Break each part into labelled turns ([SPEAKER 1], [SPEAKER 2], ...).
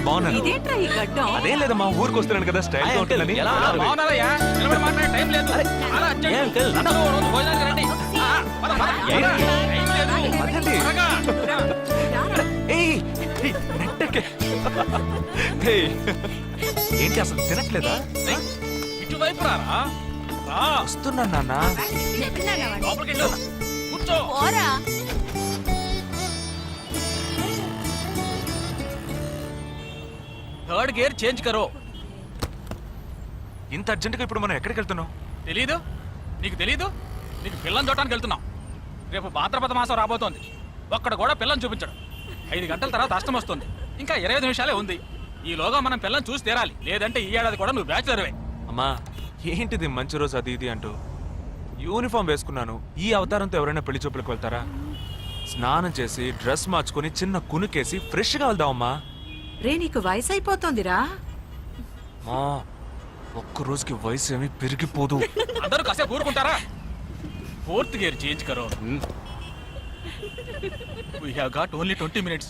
[SPEAKER 1] బాగున్నాను.
[SPEAKER 2] ఇదేంట్రా ఈ గడ్డం?
[SPEAKER 1] అదేం లేదమ్మా, ఊరికి వస్తున్నాను కదా, స్టైల్ గా ఉంటుందని.
[SPEAKER 3] బాగున్నారయ్యా, నిలబడి మాట్లాడే టైం లేదు. అలా అర్జెంట్. అందరూ ఓ రోజు భోజనానికి రండి. పద, పద. టైం లేదు.
[SPEAKER 1] అదండి.
[SPEAKER 3] త్వరగా.
[SPEAKER 1] ఏయ్, ఏయ్, నెట్టకే. ఏయ్, ఏంటి అసలు తినట్లేదా?
[SPEAKER 3] ఏయ్, ఇటువైపు రారా. రా.
[SPEAKER 1] వస్తున్నాను నాన్న.
[SPEAKER 3] లోపలికి వెళ్ళు. కూర్చో. థర్డ్ గేర్ చేంజ్ కరో.
[SPEAKER 1] ఇంత అర్జెంటుగా ఇప్పుడు మనం ఎక్కడికి వెళ్తున్నాం?
[SPEAKER 3] తెలీదు? నీకు తెలీదు? నీకు పిల్లని చూడటానికి వెళ్తున్నాం. రేపు భాద్రపద మాసం రాబోతోంది. ఒక్కడ కూడా పిల్లని చూపించడు. 5 గంటల తర్వాత అష్టం వస్తుంది. ఇంకా 25 నిమిషాలే ఉంది. ఈలోగా మనం పిల్లని చూసి తీరాలి. లేదంటే ఈ ఏడాది కూడా నువ్వు బ్యాచులర్వే.
[SPEAKER 1] అమ్మా, ఏంటిది మంచి రోజు అది ఇది అంటూ? యూనిఫామ్ వేసుకున్నాను. ఈ అవతారంతో ఎవరైనా పెళ్లి చూపులకు వెళ్తారా? స్నానం చేసి డ్రెస్ మార్చుకుని చిన్న కునుకేసి ఫ్రెష్ గా వెళ్దామమ్మా.
[SPEAKER 2] రే, నీకు వయసు అయిపోతుందిరా.
[SPEAKER 1] మా ఒక్క రోజుకి వయసు ఏమి పెరిగిపోదు.
[SPEAKER 3] అందరూ కాసేపు ఊరుకుంటారా? ఫోర్త్ గేర్ చేంజ్ కరో. We have got only 20 minutes.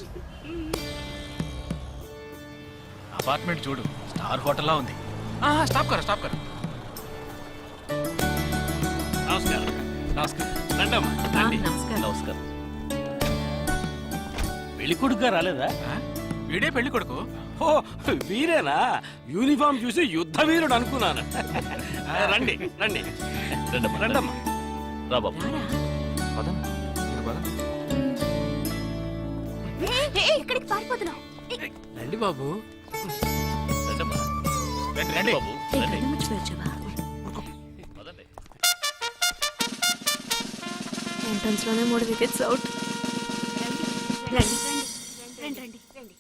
[SPEAKER 3] Apartment చూడు, స్టార్ హోటల్లా ఉంది. స్టాప్ కర, స్టాప్ కర. నమస్కారం. నమస్కారం. రండమ్మా, రండి.
[SPEAKER 2] నమస్కారం.
[SPEAKER 3] నమస్కారం.
[SPEAKER 4] పెళ్లి కొడుకుగా రాలేదా?
[SPEAKER 3] వీడే పెళ్లి కొడుకు.
[SPEAKER 4] ఓ, వీరేనా? యూనిఫామ్ చూసి యుద్ధ వీరుడు అనుకున్నాను. రండి రండి రండమ్మా. రా బాబు.
[SPEAKER 1] పదండి, మీరు పదండి.
[SPEAKER 5] ఎక్కడికి పారిపోతున్నావు?
[SPEAKER 4] రండి బాబు.
[SPEAKER 3] రండమ్మా. రండి, రండి బాబు. రండి. పదండి.
[SPEAKER 5] ఎంట్రన్స్ లోనే 3 వికెట్స్ అవుట్. రండి రండి రండి రండి.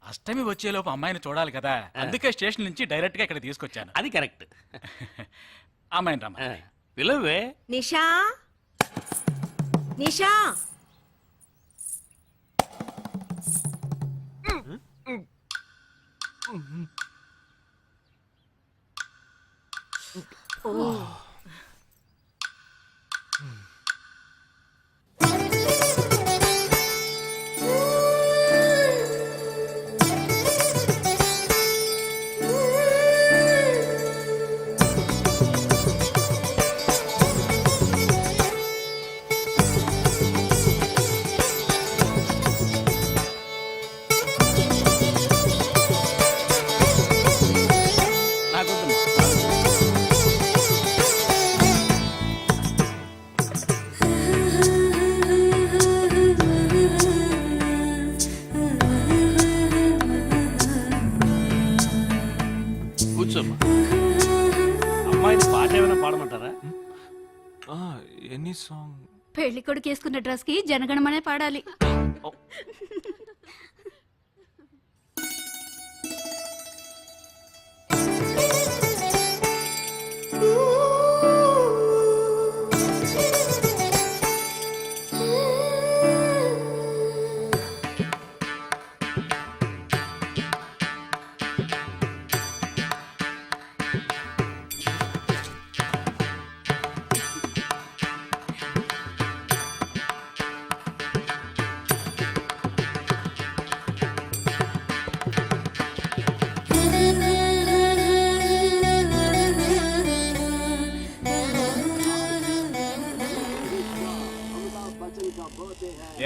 [SPEAKER 3] అష్టమి వచ్చేలోపు అమ్మాయిని చూడాలి కదా, అందుకే స్టేషన్ నుంచి డైరెక్ట్ గా ఇక్కడ తీసుకొచ్చాను.
[SPEAKER 4] అది కరెక్ట్.
[SPEAKER 3] అమ్మాయిని రమ్మా.
[SPEAKER 4] పిలవే.
[SPEAKER 5] నిషా, నిషా.
[SPEAKER 4] కూర్చోమ్మా. అమ్మాయిని పాట ఏమైనా పాడమంటారా?
[SPEAKER 1] Any song?
[SPEAKER 5] పెళ్లి కొడుకు వేసుకున్న డ్రెస్ కి జనగణమనే పాడాలి.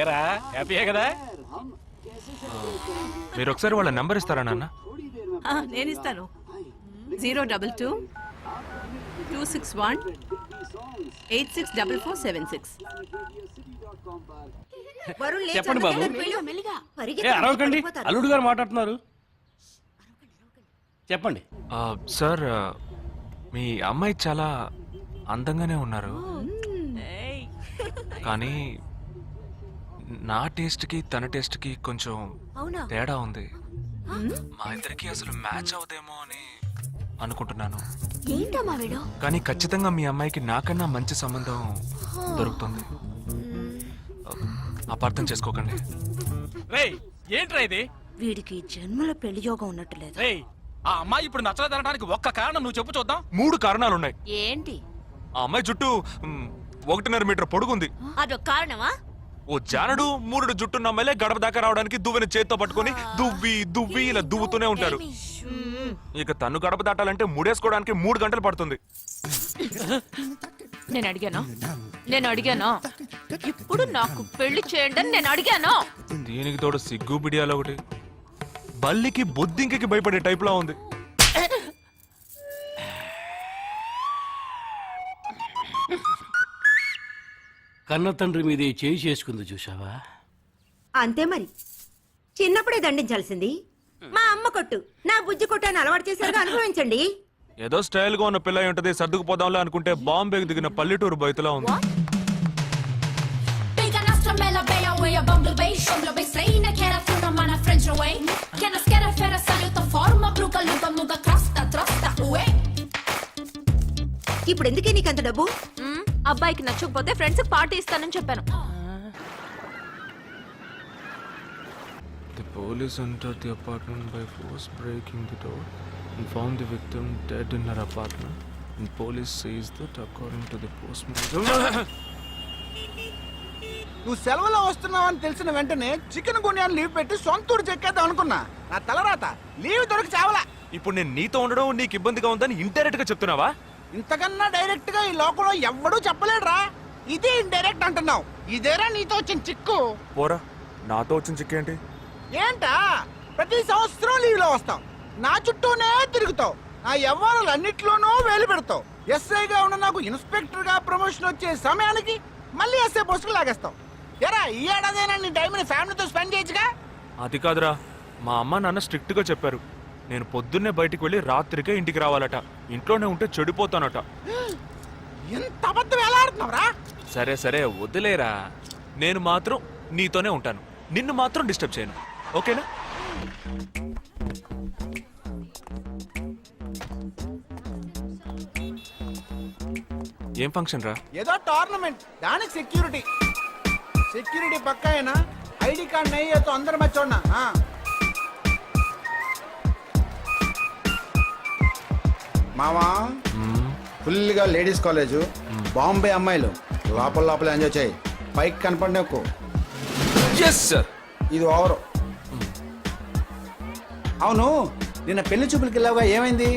[SPEAKER 3] ఏరా, హ్యాపీయే కదా?
[SPEAKER 1] మీరు ఒకసారి వాళ్ళ నెంబర్ ఇస్తారా నాన్న?
[SPEAKER 2] నేను ఇస్తాను. 022 261 864476.
[SPEAKER 4] చెప్పండి బాబు. అరవకండి, అల్లుడు గారు మాట్లాడుతున్నారు. చెప్పండి.
[SPEAKER 1] సార్, మీ అమ్మాయి చాలా అందంగానే ఉన్నారు, కానీ నా టేస్ట్కి తన టేస్ట్కి కొంచెం తేడా ఉంది. మా ఇద్దరికి అసలు మ్యాచ్ అవుదేమో అని అనుకుంటున్నాను. కానీ ఖచ్చితంగా మీ అమ్మాయికి నాకన్నా మంచి సంబంధం దొరుకుతుంది. అపార్థం చేసుకోకండి.
[SPEAKER 3] రేయ్ ఏంట్రా ఇది?
[SPEAKER 6] వీడికి జన్మలో పెళ్లి యోగం ఉన్నట్టు లేదు.
[SPEAKER 3] రేయ్ ఆ అమ్మాయి ఇప్పుడు నచ్చలేదనడానికి ఒక్క కారణం నువ్వు చెప్పు చూద్దాం.
[SPEAKER 1] 3 కారణాలున్నాయి.
[SPEAKER 6] ఏంటి?
[SPEAKER 1] ఆ అమ్మాయి జుట్టు 1.5 మీటర్ పొడుగుంది.
[SPEAKER 6] అదొక కారణమా?
[SPEAKER 1] ఓ జానడు 3 జుట్టున్న అమ్మాయిలే గడప దాకా రావడానికి దువ్వెని చేత్తో పట్టుకొని దువ్వి ఇలా దువ్వుతూనే ఉంటారు. ఇక తను గడప దాటాలంటే ముడేసుకోవడానికి 3 గంటలు పడుతుంది.
[SPEAKER 5] నేను అడిగాను ఇప్పుడు నాకు పెళ్లి చేయండి అని నేను అడిగాను.
[SPEAKER 1] దీనికి తోడు సిగ్గు బిడియాలో ఒకటి. బల్లికి బొద్దింకకి భయపడే టైప్ లా ఉంది.
[SPEAKER 4] కన్న తండ్రి మీద చేయి చేసుకుంది చూసావా?
[SPEAKER 6] అంతే మరి. చిన్నప్పుడే దండించాల్సింది. మా అమ్మ కొట్టు, నా బుజ్జి కొట్టు అని అలవాటు చేశారుగా, అనుభవించండి.
[SPEAKER 1] ఏదో స్టైల్ గా ఉన్న పిల్ల ఉంటది, సర్దుకుపోదాంలే అనుకుంటే బాంబేకి దిగిన పల్లెటూరు బయటలా ఉంది.
[SPEAKER 6] ఇప్పుడు ఎందుకే నీకంత డబ్బు?
[SPEAKER 5] అబ్బాయికి నచ్చకపోతే ఫ్రెండ్స్ పార్టీ ఇస్తానని చెప్పాను.
[SPEAKER 1] The police entered the apartment by force, breaking the door and found the victim dead in her apartment. And police says that according to the postmortem.
[SPEAKER 7] నువ్వు సెలవులో వస్తున్నావని తెలిసిన వెంటనే చికెన్ గున్యాన్ని లీవ్ పెట్టి సొంతూరు చెక్కేద్దాం అనుకున్నా. నా తలరాత లీవ్ దొరికి చావలా.
[SPEAKER 1] ఇప్పుడు నేను నీతో ఉండడం నీకు ఇబ్బందిగా ఉందని ఇండైరెక్ట్ గా చెప్తున్నావా?
[SPEAKER 7] ఇంతకన్నా డైరెక్ట్ గా ఈ లోకంలో ఎవ్వడూ చెప్పలేడురా. ఇది ఇండైరెక్ట్ అంటున్నావు. ఇదేరా నీతో వచ్చిన చిక్కు.
[SPEAKER 1] పోరా, నాతో వచ్చిన చిక్కేంటి?
[SPEAKER 7] ఏంటా ప్రతి సంవత్సరం లీవ్ లో వస్తావు, నా చుట్టూనే తిరుగుతావు, నా వ్యవహారాలన్నిట్లోనూ వేలు పెడతావు. ఎస్ఐగా ఉన్న నాకు ఇన్స్పెక్టర్ గా ప్రమోషన్ వచ్చే సమయానికి మళ్ళీ ఎస్ఐ పోస్టుకు లాగేస్తావు. ఎరా ఈ ఏడాదైనా నీ టైంని ఫ్యామిలీతో స్పెండ్ చేయొచ్చుగా.
[SPEAKER 1] అది కాదురా, మా అమ్మ నాన్న స్ట్రిక్ట్ గా చెప్పారు. నేను పొద్దున్నే బయటికి వెళ్ళి రాత్రికే ఇంటికి రావాలట. ఇంట్లోనే ఉంటే చెడిపోతానట.
[SPEAKER 7] ఎంత అబద్ధం ఎలా ఆడుతున్నావురా?
[SPEAKER 1] సరే సరే వదిలేరా, నేను మాత్రం నీతోనే ఉంటాను. నిన్ను మాత్రం డిస్టర్బ్ చేయను, ఓకేనా? ఏం ఫంక్షన్ రా?
[SPEAKER 7] ఏదో టోర్నమెంట్, దానికి సెక్యూరిటీ పక్కా అయినా ఐడి కార్డ్ నయ్యేతో అందరు మర్చోన్నా. మావా ఫుల్గా లేడీస్ కాలేజ్, బాంబే అమ్మాయిలు లోపల ఎంజాయ్ చేయి. పైకి కనపడి నాకు ఇది ఓవరు. అవును, నిన్న పెళ్లి చూపులకి వెళ్ళావుగా, ఏమైంది?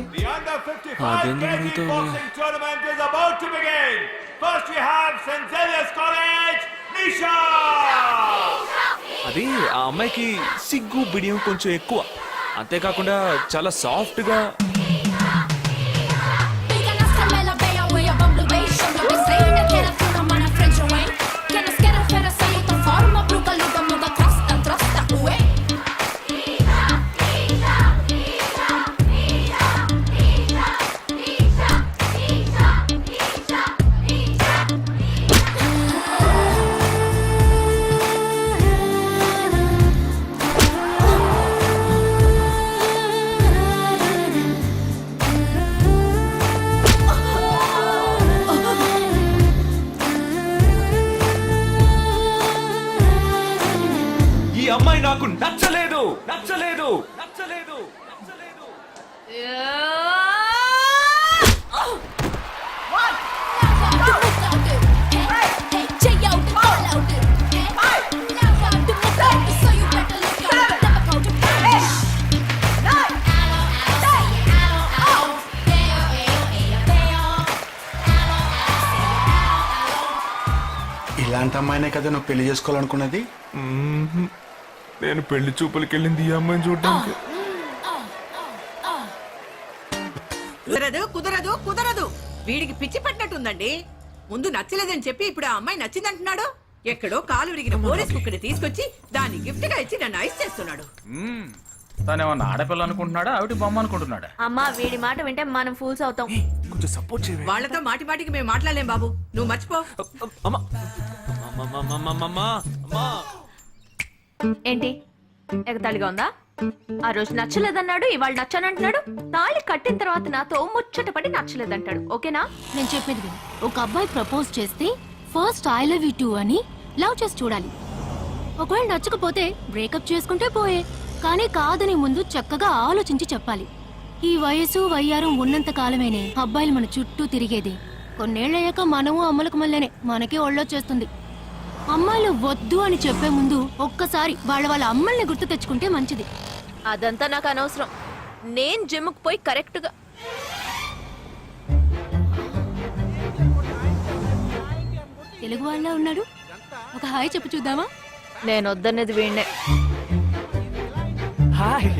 [SPEAKER 1] అది ఆ అమ్మాయికి సిగ్గు బిడియం కొంచెం ఎక్కువ. అంతేకాకుండా చాలా సాఫ్ట్ గా. అమ్మాయి నాకు నచ్చలేదు.
[SPEAKER 7] ఇలాంటి అమ్మాయినే కదా నువ్వు పెళ్లి చేసుకోవాలనుకున్నది?
[SPEAKER 1] నేను పెళ్లి చూపులకి వెళ్ళింది ఈ అమ్మాయిని చూడడానికి.
[SPEAKER 2] కుదరదు. వీడికి పిచ్చి పట్టినట్టుందండి. ముందు నచ్చలేదని చెప్పి ఇప్పుడు ఆ అమ్మాయి నచ్చిందంటున్నాడు. ఎక్కడో కాలు విరిగిన పోలీస్ కుక్కని తీసుకొచ్చి దాన్ని గిఫ్ట్ గా ఇచ్చి నన్ను ఐస్ చేస్తున్నాడు.
[SPEAKER 3] తనేమన్నా ఆడపిల్ల అనుకుంటున్నాడా, ఆవిడ బొమ్మ అనుకుంటున్నాడా?
[SPEAKER 5] అమ్మా వీడి మాట వింటే మనం ఫూల్స్ అవుతాం.
[SPEAKER 1] కొంచెం సపోర్ట్ చేయండి.
[SPEAKER 2] వాళ్ళతో మాటికి మేము మాట్లాడలేం బాబు, నువ్వు మర్చిపో.
[SPEAKER 5] ఏంటి ఎగతాళిగా ఉందా? ఆ రోజు నచ్చలేదన్నాడు, ఇవాళ నచ్చానంటున్నాడు. తాళి కట్టిన తర్వాత నాతో ముచ్చట పడి నచ్చలేదంటాడు. ఓకేనా?
[SPEAKER 8] నేను చెప్పేది విను. ఒక అబ్బాయి ప్రపోజ్ చేస్తే first I love you two అని లవ్ చేసి చూడాలి. ఒకవేళ నచ్చకపోతే బ్రేకప్ చేసుకుంటే పోయే. కానీ కాదని ముందు చక్కగా ఆలోచించి చెప్పాలి. ఈ వయసు వయ్యారం ఉన్నంత కాలమేనే అబ్బాయిలు మన చుట్టూ తిరిగేది. కొన్నేళ్లయ్యాక మనము అమ్మలకు మళ్ళీనే మనకే ఒళ్ళొచ్చేస్తుంది. అమ్మాయిలు వద్దు అని చెప్పే ముందు ఒక్కసారి వాళ్ళ అమ్మల్ని గుర్తు తెచ్చుకుంటే మంచిది.
[SPEAKER 5] అదంతా నాకు అనవసరం. నేను జిమ్కి పోయి కరెక్ట్గా
[SPEAKER 8] తెలుగు వాళ్ళ ఉన్నాడు. ఒక హాయ్ చెప్పు చూద్దామా?
[SPEAKER 5] నేను వద్దనేది వీణ్ణే.
[SPEAKER 1] హాయ్.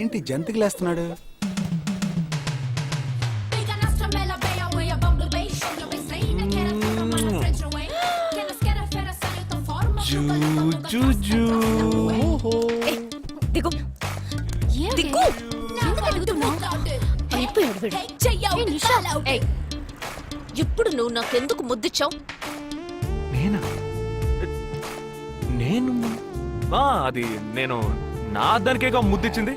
[SPEAKER 7] ఏంటి జంతికి లేస్తున్నాడు?
[SPEAKER 5] దిగు దిగు.
[SPEAKER 8] ఎందుకు అడుగుతున్నావ్?
[SPEAKER 5] అయిపోయాడు వీడు.
[SPEAKER 8] ఏ నిషా,
[SPEAKER 5] ఏయ్, ఇప్పుడు నువ్వు నాకెందుకు ముద్దిచ్చావు?
[SPEAKER 1] నేనా? నేను అది నేను నా అద్దానికేగా ముద్దిచ్చింది.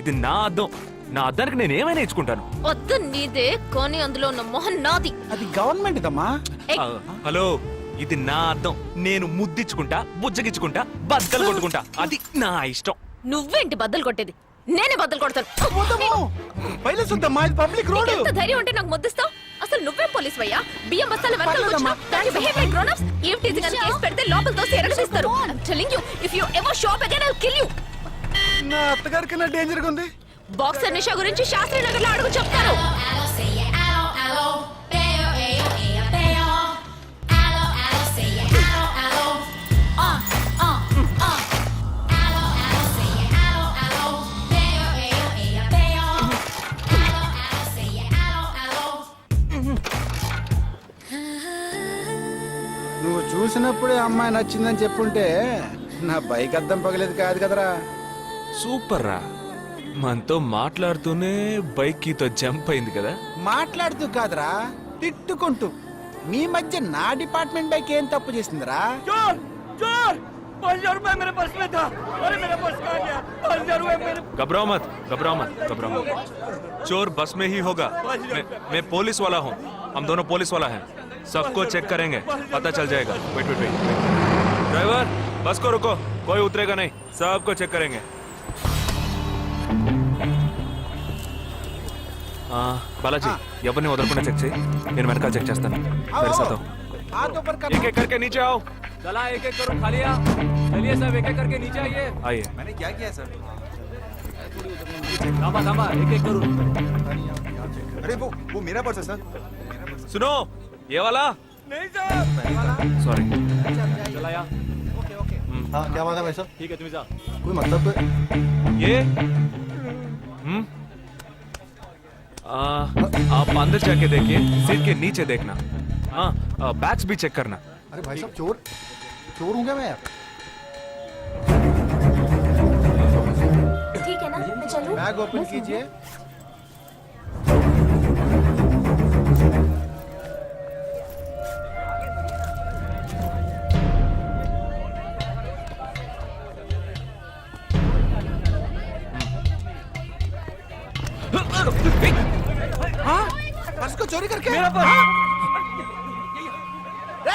[SPEAKER 1] ఇది నా అద్దం. నా అద్దానికి నేను ఏమైనా ఇచ్చుకుంటాను.
[SPEAKER 5] వద్దు నీదే, కానీ అందులో ఉన్న మొహం నాది.
[SPEAKER 7] అది గవర్నమెంట్ దమ్మా.
[SPEAKER 5] ఏయ్,
[SPEAKER 1] హలో, ఇది నా అద్దం. నేను ముద్దిచ్చుకుంటా, బుజ్జగిచ్చుకుంటా, బద్దలు కొట్టుకుంటా. అది నా ఇష్టం.
[SPEAKER 5] నువ్వేంటి బద్దలు కొట్టేది? నేనే బద్దలు కొడతాను.
[SPEAKER 7] Public road.
[SPEAKER 5] ఎంత ధైర్యం ఉంటే నాకు ముద్దిస్తావు? అసలు నువ్వే పోలీస్ వయ్యా? బియ్యం బస్తాలు
[SPEAKER 7] పర్లేదమ్మా.
[SPEAKER 5] గ్రోనప్స్. ఏం టీజింగ్ అని కేసు పెడితే లోపల తోసి ఎరగదీస్తారు. I'm telling you, if you ever shop again, I'll kill you.
[SPEAKER 7] నా అత్తగారికి నా డేంజర్ గా ఉంది.
[SPEAKER 5] బాక్సర్ నిషా గురించి శాస్త్రి నగర్ లో అడుగు చెప్తారు.
[SPEAKER 7] నువ్వు చూసినప్పుడే అమ్మాయి నచ్చిందని చెప్పుంటే నా బైక్ అద్దం పగలేదు కాదు కదరా.
[SPEAKER 1] సూపర్ రా. మనతో మాట్లాడుతూనే బైక్ కీతో జంప్ అయింది కదా.
[SPEAKER 7] మాట్లాడుతూ కాదురా, తిట్టుకుంటూ. మీ మధ్య నా డిపార్ట్మెంట్ బైక్ ఏం తప్పు చేసిందిరా?
[SPEAKER 1] घबराओ मत, घबराओ मत, घबराओ मत. चोर बस में ही होगा. मैं पुलिस वाला हूँ. हम दोनों पुलिस वाला हैं. सबको चेक करेंगे, पता चल जाएगा. Wait wait wait. ड्राइवर, बस को रुको. कोई उतरेगा नहीं. सबको चेक करेंगे. बालाजी, ఎవరిని వదలకుండా చెక్ చేయి. నేను వెనకాల చెక్ చేస్తాను. मेरे साथ आओ.
[SPEAKER 7] हाथ ऊपर कर.
[SPEAKER 1] एक एक करके नीचे आओ.
[SPEAKER 3] चला एक एक करो खाली. चलिए सब एक एक करके नीचे आइए.
[SPEAKER 1] आइए.
[SPEAKER 3] मैंने क्या किया सर? थामा एक एक करो.
[SPEAKER 9] अरे वो मेरा पर्स है सर.
[SPEAKER 1] सुनो, ये वाला
[SPEAKER 3] नहीं सर.
[SPEAKER 1] सॉरी.
[SPEAKER 3] चला यार.
[SPEAKER 9] हाँ क्या बात है भाई साहब?
[SPEAKER 3] ठीक है तुम्हें जा.
[SPEAKER 9] कोई मतलब तो
[SPEAKER 1] ये आप अंदर जाके देखिए. सीट के नीचे देखना. हाँ, बैग्स भी चेक करना.
[SPEAKER 9] अरे भाई साहब चोर चोर हूँ क्या मैं यार?
[SPEAKER 8] ठीक है ना, मैं चलूं?
[SPEAKER 7] बैग ओपन कीजिए. हाँ? पर्स को चोरी करके?
[SPEAKER 3] मेरा पर्स.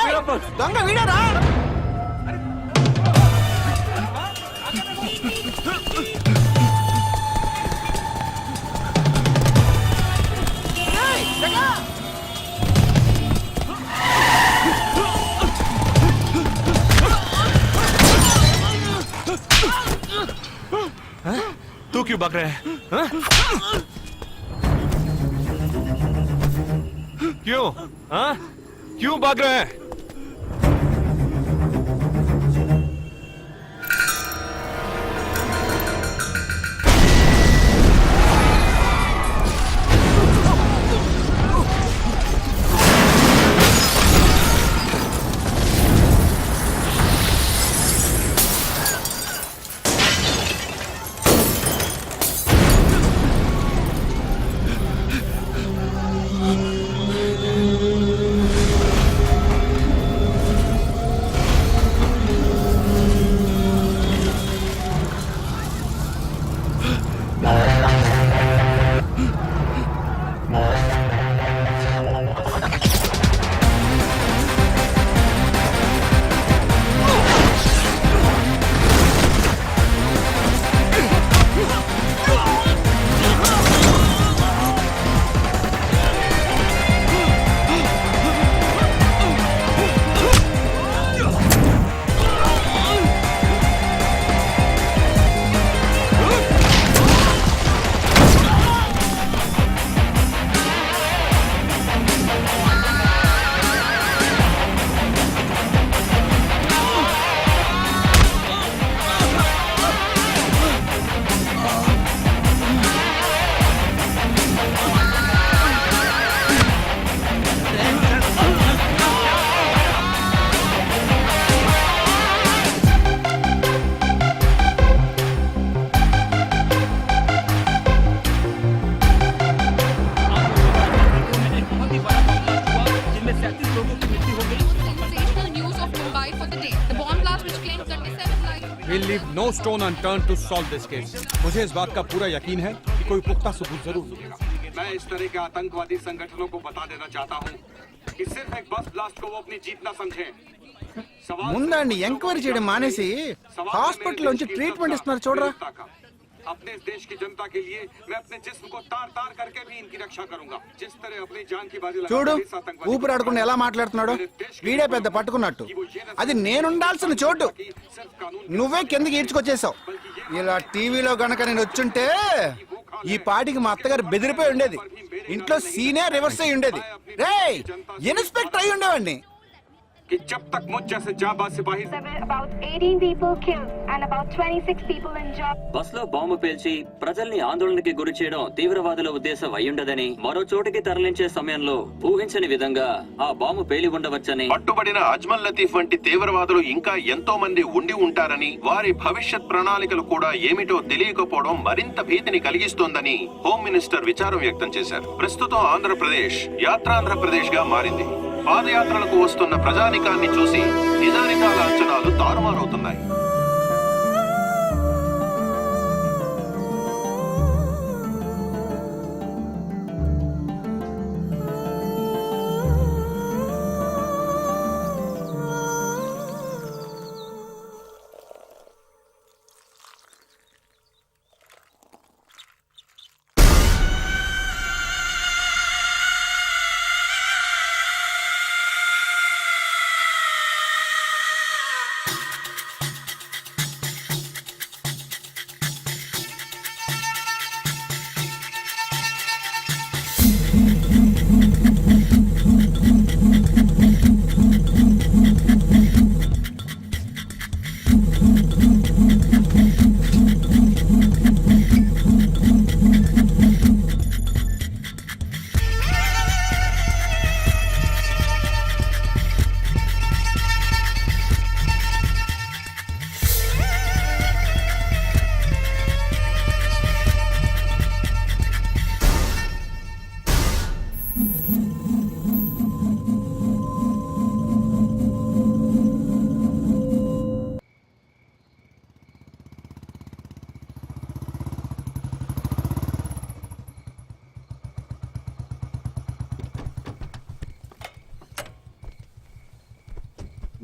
[SPEAKER 7] मेरा पर्स. दंगा वीडरा.
[SPEAKER 1] तू क्यों भाग रहा है? हाँ? क्यों? हाँ? क्यों भाग रहा है?
[SPEAKER 10] We'll leave no stone unturned to solve this case. मुझे इस बात का पूरा यकीन है कि कोई पुख्ता सबूत जरूर मिलेगा। मैं इस तरह के आतंकवादी संगठनों को बता देना चाहता हूँ कि सिर्फ एक बस ब्लास्ट को वो अपनी जीत न समझें।
[SPEAKER 7] ముందండి ఎంక్వైరీ చేయడం మానేసి హాస్పిటల్ నుంచి ట్రీట్మెంట్ ఇస్తున్నారు చూడరా.
[SPEAKER 10] अपने इस देश की जनता के लिए मैं अपने जिस्म को तार तार करके भी इनकी रक्षा करूंगा। जिस तरह अपनी जान की बाजी
[SPEAKER 7] చూడు
[SPEAKER 10] लगाकर इस आतंकवादी
[SPEAKER 7] ఊపిరి ఆడకుండా ఎలా మాట్లాడుతున్నాడు. వీడే పెద్ద పట్టుకున్నట్టు. అది నేనుండాల్సిన చోటు నువ్వే కిందకి ఈడ్చుకొచ్చేసావు. ఇలా టీవీలో గనక నేను వచ్చుంటే ఈ పాటికి మా అత్తగారు బెదిరిపోయి ఉండేది. ఇంట్లో సీనే రివర్స్ అయి ఉండేది. రేయ్ ఇన్స్పెక్టర్ అయి ఉండేవాడిని.
[SPEAKER 10] कि जब तक मुझ जैसे जाबाज सिपाही
[SPEAKER 11] about 18 people killed and about 26 people injured.
[SPEAKER 12] బస్లో బాంబు పేల్చి ప్రజల్ని ఆందోళనకి గురి చేయడం తీవ్రవాదుల ఉద్దేశం అయ్యుండదని, మరో చోటికి తరలించే సమయంలో ఊహించని విధంగా ఆ బాంబు పేలి ఉండవచ్చని,
[SPEAKER 13] పట్టుబడిన అజ్మల్ లతీఫ్ వంటి తీవ్రవాదులు ఇంకా ఎంతో మంది ఉండి ఉంటారని, వారి భవిష్యత్ ప్రణాళికలు కూడా ఏమిటో తెలియకపోవడం మరింత భీతిని కలిగిస్తోందని హోమ్ మినిస్టర్ విచారం వ్యక్తం చేశారు. ప్రస్తుతం ఆంధ్రప్రదేశ్ యాత్రాంధ్రప్రదేశ్ గా మారింది. పాదయాత్రలకు వస్తున్న ప్రజానికాన్ని చూసి నిజానికాల అంచనాలు తారుమారవుతున్నాయి.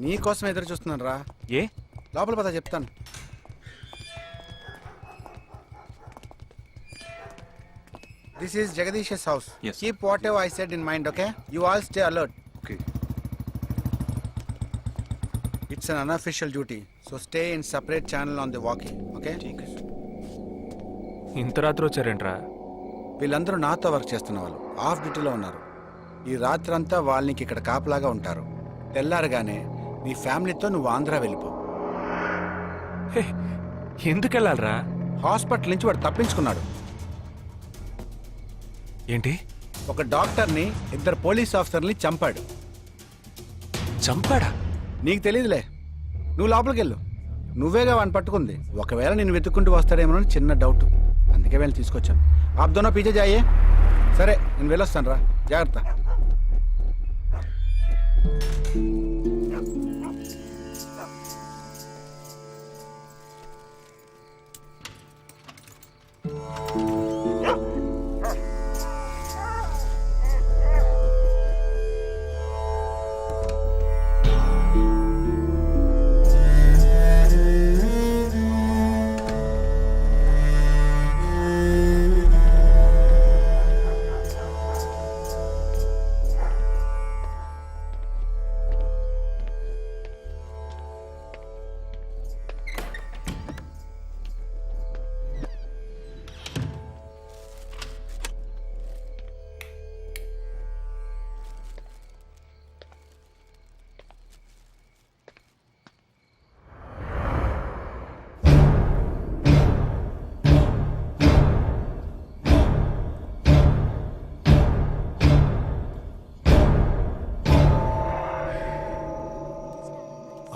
[SPEAKER 7] నీ కోసం ఎదురు చూస్తున్నాను రా.
[SPEAKER 1] ఏ
[SPEAKER 7] లోపల పద చెప్తాను. This is Jagadish house. Keep what ever I said in mind. Okay, you all stay alert.
[SPEAKER 9] Okay.
[SPEAKER 7] It's an unofficial duty, so stay in separate channel on the walking. Okay,
[SPEAKER 1] ఇంత రాత్రి వచ్చారేంట్రా?
[SPEAKER 7] వీళ్ళందరూ నాతో వర్క్ చేస్తున్న వాళ్ళు ఆఫ్ డ్యూటీలో ఉన్నారు. ఈ రాత్రంతా వాళ్ళకి ఇక్కడ కాపలాగా ఉంటారు. తెల్లారగానే నీ ఫ్యామిలీతో నువ్వు ఆంధ్ర వెళ్ళిపో.
[SPEAKER 1] ఎందుకు వెళ్ళాలరా?
[SPEAKER 7] హాస్పిటల్ నుంచి వాడు తప్పించుకున్నాడు.
[SPEAKER 1] ఏంటి?
[SPEAKER 7] ఒక డాక్టర్ని, ఇద్దరు పోలీస్ ఆఫీసర్ని చంపాడు.
[SPEAKER 1] చంపాడా?
[SPEAKER 7] నీకు తెలియదులే, నువ్వు లోపలికి వెళ్ళు. నువ్వేగా వాడిని పట్టుకుంది. ఒకవేళ నేను వెతుక్కుంటూ వస్తాడేమో అని చిన్న డౌట్, అందుకే వెళ్ళి తీసుకొచ్చాను. ఆప్ దోనో పీछे जाइए. సరే నేను వెళ్ళొస్తాను రా, జాగ్రత్త.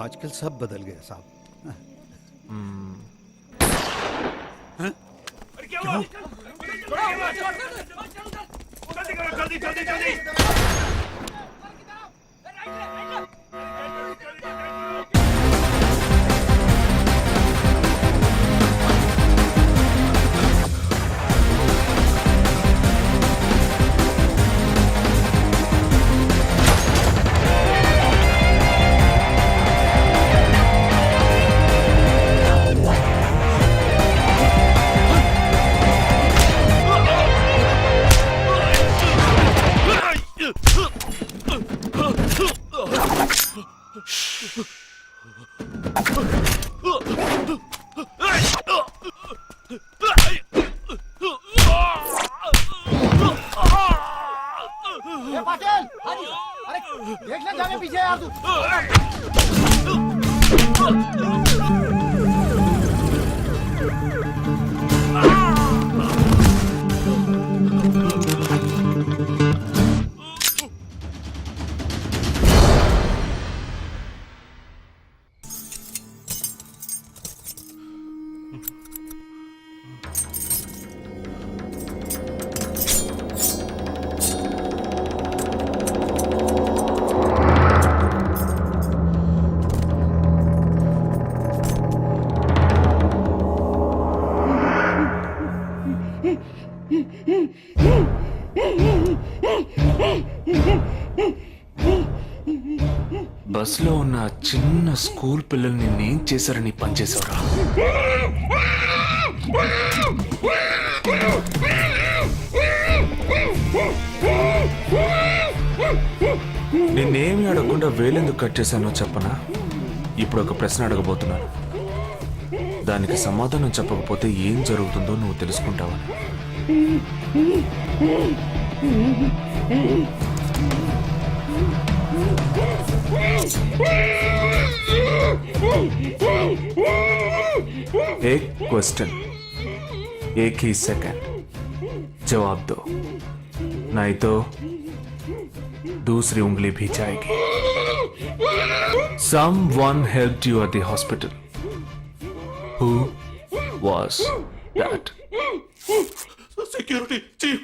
[SPEAKER 9] आजकल सब बदल गया साहब.
[SPEAKER 1] బస్లో ఉన్న ఆ చిన్న స్కూల్ పిల్లల్ని నేను చేశారని పనిచేశారా? నిన్నేమి అడగకుండా వేలెందుకు కట్ చేశానో చెప్పనా? ఇప్పుడు ఒక ప్రశ్న అడగబోతున్నాను. దానికి సమాధానం చెప్పకపోతే ఏం జరుగుతుందో నువ్వు తెలుసుకుంటావా? एक क्वेश्चन, एक ही सेकंड, जवाब दो, नहीं तो दूसरी उंगली भी जाएगी. Someone helped you at the hospital. Who was that? Security chief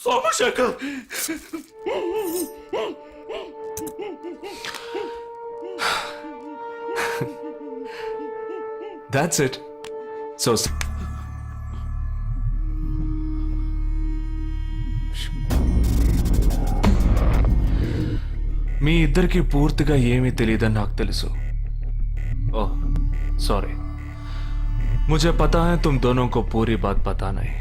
[SPEAKER 1] Somashekar. That's it. So మీ ఇద్దరికి పూర్తిగా ఏమీ తెలియదని నాకు తెలుసు. ओह सॉरी, मुझे पता है तुम दोनों को पूरी बात पता नहीं.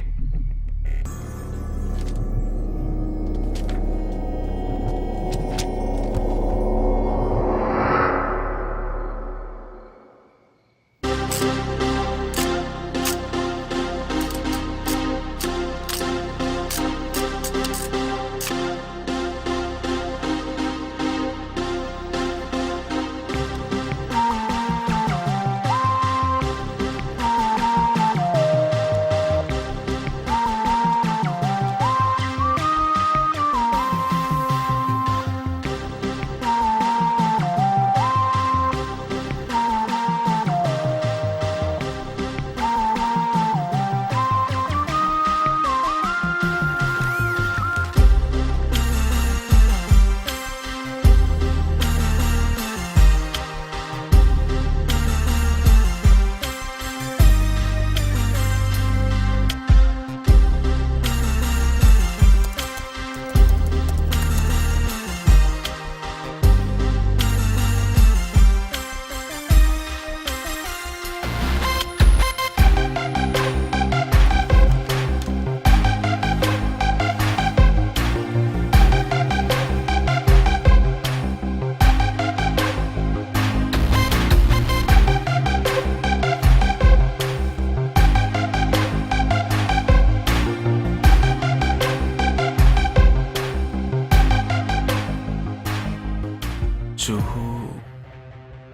[SPEAKER 1] जुहू,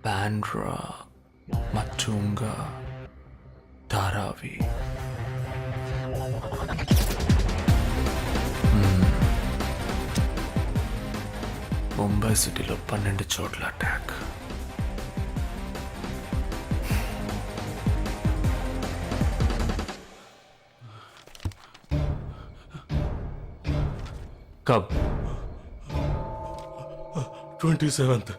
[SPEAKER 1] बांद्रा, मटुंगा, धारावी. ముంబై సిటీలో 12 చోట్ల అటాక్. कब?
[SPEAKER 14] 27th.